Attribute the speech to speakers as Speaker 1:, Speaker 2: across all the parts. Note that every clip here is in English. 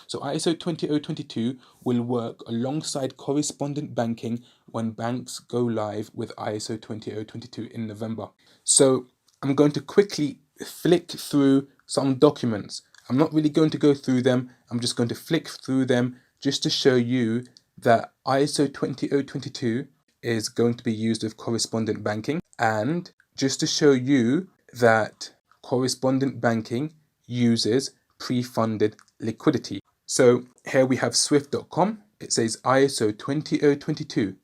Speaker 1: So ISO 20022 will work alongside correspondent banking when banks go live with ISO 20022 in November. So I'm going to quickly flick through some documents. I'm not really going to go through them. I'm just going to flick through them just to show you that ISO 20022 is going to be used with correspondent banking, and just to show you that correspondent banking uses pre-funded liquidity. So here we have swift.com. It says ISO 20022.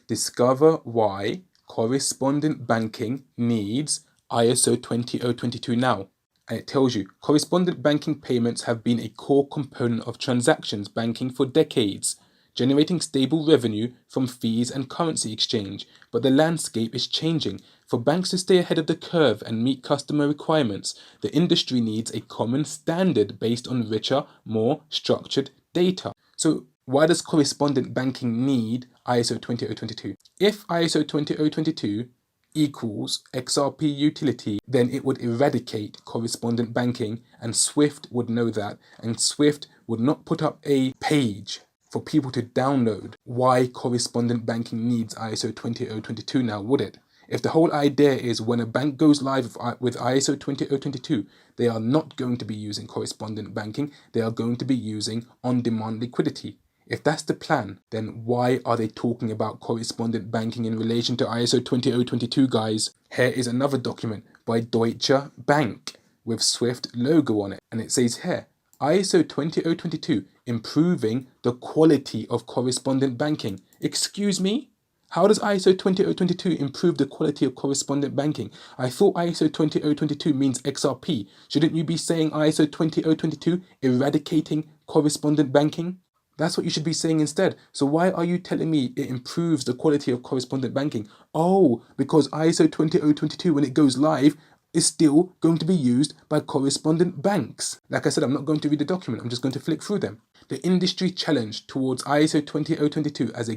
Speaker 1: Discover why correspondent banking needs ISO 20022 now. And it tells you correspondent banking payments have been a core component of transactions banking for decades, generating stable revenue from fees and currency exchange. But the landscape is changing. For banks to stay ahead of the curve and meet customer requirements, the industry needs a common standard based on richer, more structured data. So why does correspondent banking need ISO 20022? If ISO 20022 equals XRP utility, then it would eradicate correspondent banking, and Swift would know that, and Swift would not put up a page for people to download why correspondent banking needs ISO 20022 now, would it? If the whole idea is when a bank goes live with ISO 20022, they are not going to be using correspondent banking, they are going to be using on-demand liquidity. If that's the plan, then why are they talking about correspondent banking in relation to ISO 20022, guys? Here is another document by Deutsche Bank with Swift logo on it, and it says here, ISO 20022, improving the quality of correspondent banking. Excuse me? How does ISO 20022 improve the quality of correspondent banking? I thought ISO 20022 means XRP. Shouldn't you be saying ISO 20022 eradicating correspondent banking? That's what you should be saying instead. So why are you telling me it improves the quality of correspondent banking? Oh, because ISO 20022, when it goes live, is still going to be used by correspondent banks. Like I said, I'm not going to read the document. I'm just going to flick through them. The industry challenge towards ISO 20022 as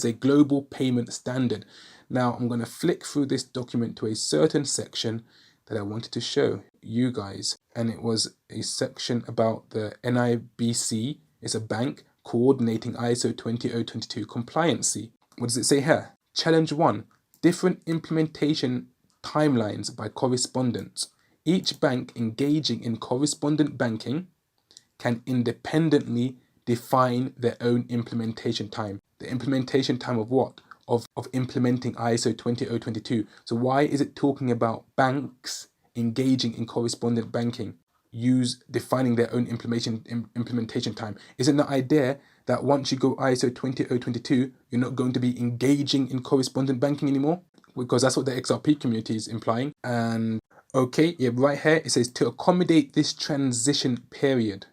Speaker 1: a global payment standard. Now, I'm going to flick through this document to a certain section that I wanted to show you guys. And it was a section about the NIBC. It's a bank coordinating ISO 20022 compliancy. What does it say here? Challenge 1. Different implementation timelines by correspondents. Each bank engaging in correspondent banking can independently define their own implementation time. The implementation time of what? Of implementing ISO 20022. So why is it talking about banks engaging in correspondent banking? Defining their own implementation time. Isn't the idea that once you go ISO 20022, you're not going to be engaging in correspondent banking anymore? Because that's what the XRP community is implying. And okay, yeah, right here it says to accommodate this transition period,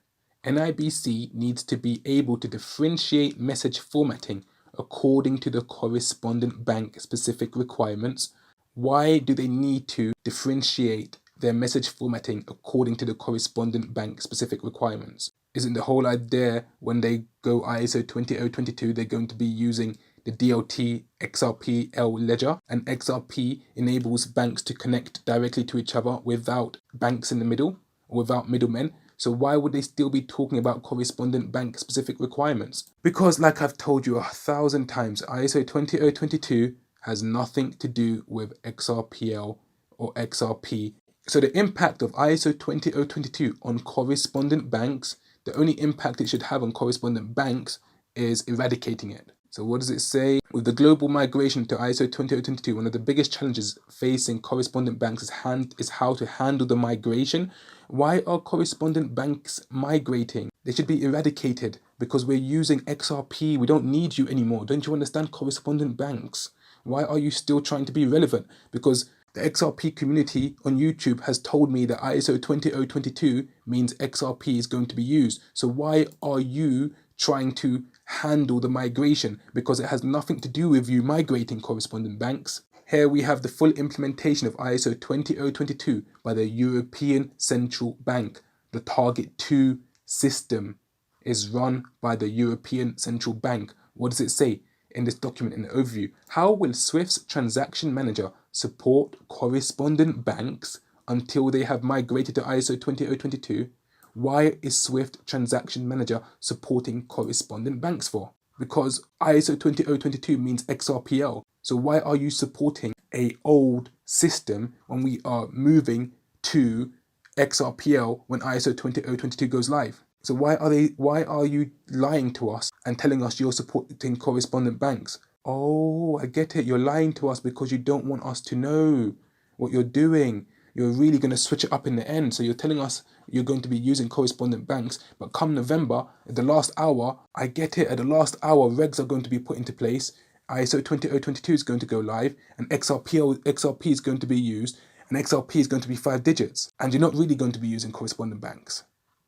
Speaker 1: NIBC needs to be able to differentiate message formatting according to the correspondent bank specific requirements. Why do they need to differentiate their message formatting according to the correspondent bank specific requirements? Isn't the whole idea when they go ISO 20022, they're going to be using the DLT XRP L ledger, and XRP enables banks to connect directly to each other without banks in the middle or without middlemen. So why would they still be talking about correspondent bank specific requirements? Because like I've told you 1,000 times, ISO 20022 has nothing to do with XRPL or XRP. So the impact of ISO 20022 on correspondent banks, the only impact it should have on correspondent banks is eradicating it. So what does it say? With the global migration to ISO 20022, one of the biggest challenges facing correspondent banks is how to handle the migration. Why are correspondent banks migrating? They should be eradicated because we're using XRP. We don't need you anymore. Don't you understand, correspondent banks? Why are you still trying to be relevant? Because the XRP community on YouTube has told me that ISO 20022 means XRP is going to be used. So why are you trying to handle the migration? Because it has nothing to do with you migrating, correspondent banks. Here we have the full implementation of ISO 20022 by the European Central Bank. The Target 2 system is run by the European Central Bank. What does it say in this document in the overview? How will Swift's transaction manager support correspondent banks until they have migrated to ISO 20022? Why is Swift Transaction Manager supporting correspondent banks for? Because ISO 20022 means XRPL. So why are you supporting a old system when we are moving to XRPL when ISO 20022 goes live? So why are you lying to us and telling us you're supporting correspondent banks? Oh, I get it. You're lying to us because you don't want us to know what you're doing. You're really going to switch it up in the end. So you're telling us you're going to be using correspondent banks, but come November, at the last hour, I get it, at the last hour, regs are going to be put into place. ISO 20022 is going to go live, and XRP is going to be used, and XRP is going to be 5 digits. And you're not really going to be using correspondent banks.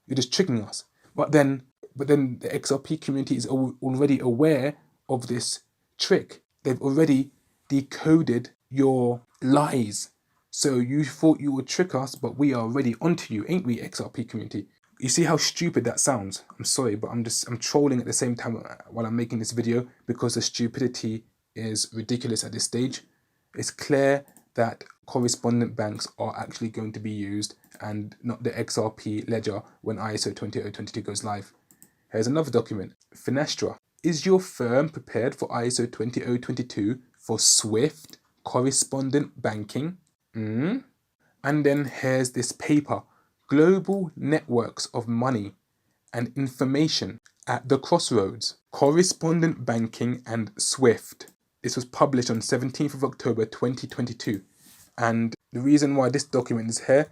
Speaker 1: You're just tricking us. But then the XRP community is already aware of this trick. They've already decoded your lies. So you thought you would trick us, but we are already onto you, ain't we, XRP community? You see how stupid that sounds? I'm sorry, but I'm trolling at the same time while I'm making this video because the stupidity is ridiculous at this stage. It's clear that correspondent banks are actually going to be used and not the XRP ledger when ISO 20022 goes live. Here's another document. Finestra. Is your firm prepared for ISO 20022 for Swift correspondent banking? And then here's this paper. Global Networks of Money and Information at the Crossroads. Correspondent Banking and Swift. This was published on 17th of October 2022. And the reason why this document is here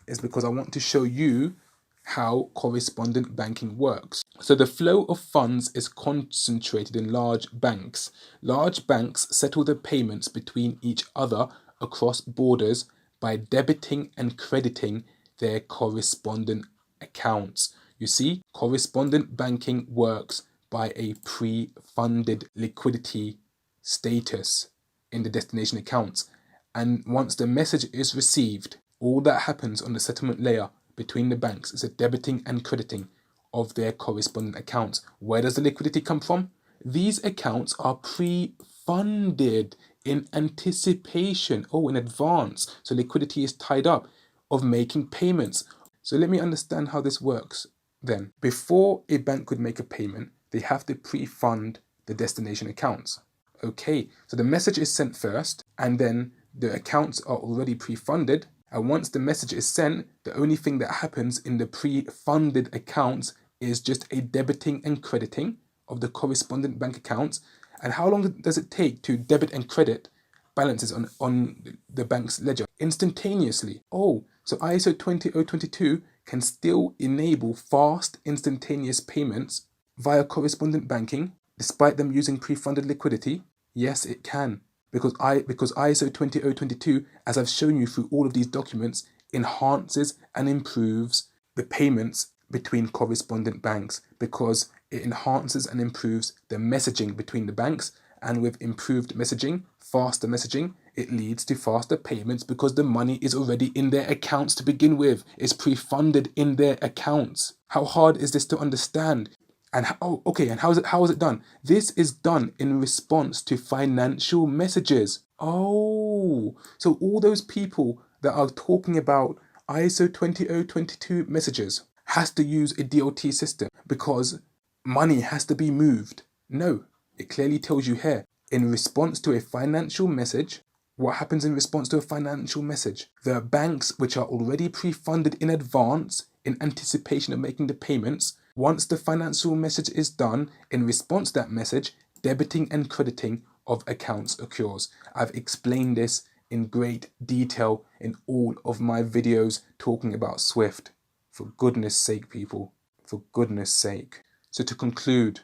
Speaker 1: is because I want to show you how correspondent banking works. So the flow of funds is concentrated in large banks. Large banks settle the payments between each other across borders by debiting and crediting their correspondent accounts. You see, correspondent banking works by a pre-funded liquidity status in the destination accounts. And once the message is received, all that happens on the settlement layer between the banks is a debiting and crediting of their correspondent accounts. Where does the liquidity come from? These accounts are pre-funded in anticipation, in advance. So liquidity is tied up of making payments. So let me understand how this works then. Before a bank could make a payment, they have to pre-fund the destination accounts. Okay, so the message is sent first, and then the accounts are already pre-funded. And once the message is sent, the only thing that happens in the pre-funded accounts is just a debiting and crediting of the correspondent bank accounts. And how long does it take to debit and credit balances on the bank's ledger? Instantaneously. So ISO 20022 can still enable fast, instantaneous payments via correspondent banking, despite them using pre-funded liquidity. Yes, it can. Because ISO 20022, as I've shown you through all of these documents, enhances and improves the payments between correspondent banks, because it enhances and improves the messaging between the banks, and with improved messaging, faster messaging, it leads to faster payments because the money is already in their accounts to begin with. It's pre-funded in their accounts. How hard is this to understand? And how is it done? This is done in response to financial messages. So all those people that are talking about ISO 20022 messages has to use a DLT system because money has to be moved. No, it clearly tells you here, in response to a financial message. What happens in response to a financial message? The banks, which are already pre-funded in advance in anticipation of making the payments, once the financial message is done, in response to that message, debiting and crediting of accounts occurs. I've explained this in great detail in all of my videos talking about Swift. For goodness sake, people. For goodness sake. So to conclude,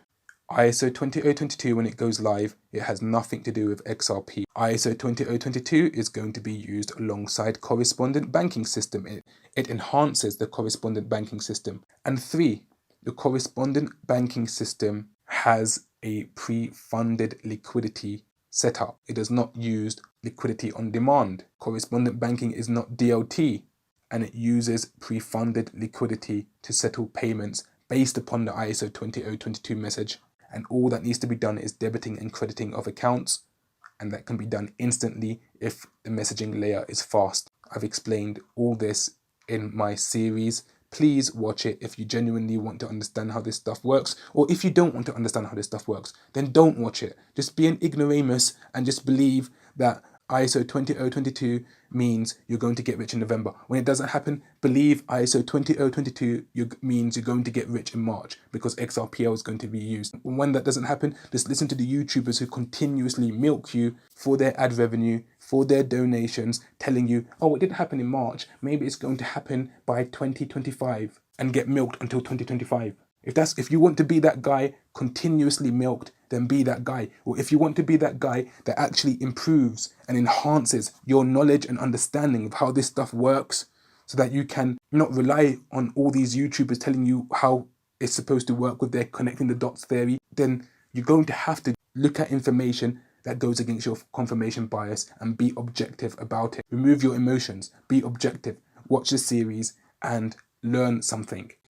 Speaker 1: ISO 20022, when it goes live, it has nothing to do with XRP. ISO 20022 is going to be used alongside correspondent banking system. It enhances the correspondent banking system. And 3, the correspondent banking system has a pre-funded liquidity setup. It does not use liquidity on demand. Correspondent banking is not DLT, and it uses pre-funded liquidity to settle payments based upon the ISO 20022 message. And all that needs to be done is debiting and crediting of accounts, and that can be done instantly if the messaging layer is fast. I've explained all this in my series please watch it if you genuinely want to understand how this stuff works. Or if you don't want to understand how this stuff works, then don't watch it. Just be an ignoramus and just believe that ISO 20022 means you're going to get rich in November. When it doesn't happen, believe ISO 20022 means you're going to get rich in March because XRPL is going to be used. When that doesn't happen, just listen to the YouTubers who continuously milk you for their ad revenue, for their donations, telling you, oh, it didn't happen in March, maybe it's going to happen by 2025, and get milked until 2025. If you want to be that guy continuously milked, then be that guy. Or if you want to be that guy that actually improves and enhances your knowledge and understanding of how this stuff works, so that you can not rely on all these YouTubers telling you how it's supposed to work with their connecting the dots theory, then you're going to have to look at information that goes against your confirmation bias and be objective about it. Remove your emotions, be objective, watch the series and learn something.